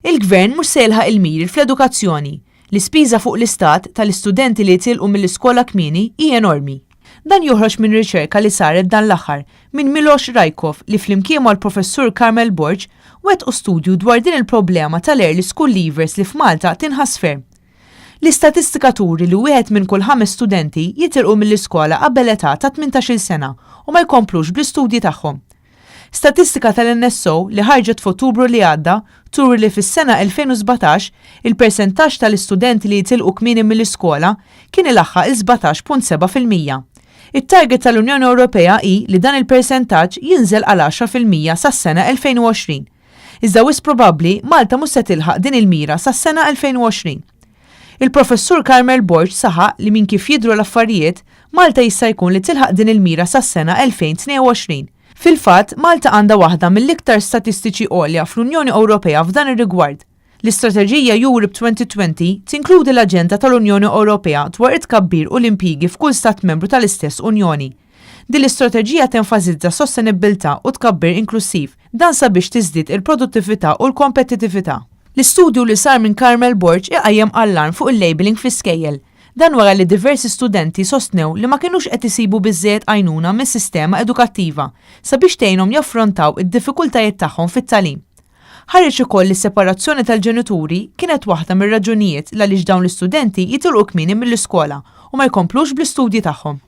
Il-Gvern mhux se jilħaq il-miri fl-edukazzjoni. L-ispiża fuq l-istat tal-istudenti li jitilqu mill-iskola kmieni hija enormi. Dan joħroġ minn riċerka li saret dan l-aħħar minn Miloš Rajkov li flimkien mal-professur Carmel Borg wettqu studju dwar din il-problema tal-early school leavers li f'Malta tinħass ferm. L-istatistika turi li wieħed minn kull 5 studenti jitilqu mill-iskola qabel età ta' 18-il sena u ma jkomplux bl-istudji tagħhom. Statistika tal-NSO li ħarġet f'Ottubru li għadda turi li fis-sena 2017 il-persentaġġ tal-istudenti li jitilqu kmieni mill-iskola kien ilaħħaq il-17.7%. Il-target tal-Unjoni Ewropea hi li dan il-persentaġġ jinżel għal 10% sas-sena 2020. Iżda wis probabbli Malta mhux se tilħaq din il-mira sas-sena 2020. Il-professur Carmel Borg saħaq li minn kif jidhru l-affarijiet, Malta jista' jkun li tilħaq din il-mira sas-sena 2022. Fil-fatt, Malta għandha waħda mill-iktar statistiċi għolja fl-Unjoni Ewropea f'dan ir-rigward. L-istrateġija Europe 2020 tinkludi l-aġenda tal-Unjoni Ewropea dwar it-tkabbir u l-impjiegi f'kull stat membru tal-istess Unjoni. Din l-istrateġija tenfasizza sostenibilità u tkabbir inklusiv, dan sabiex tiżdied il-produttività u l-kompetittività. L-istudju li sar minn Carmel Borg iqajjem allarm fuq il-labeling fl-iskejjel. Dan wara li diversi studenti sostnew li ma kinux qed isibu biżżejjed għajnuna mis-sistema edukattiva sabiex tgħinhom jaffrontaw id-diffikultajiet tagħhom fit-tagħlim. Ħareġ ukoll li s-separazzjoni tal-ġenituri kienet waħda mir-raġunijiet għaliex dawn l-istudenti jitilqu kmieni mill-iskola u ma jkomplux bl-istudji tagħhom.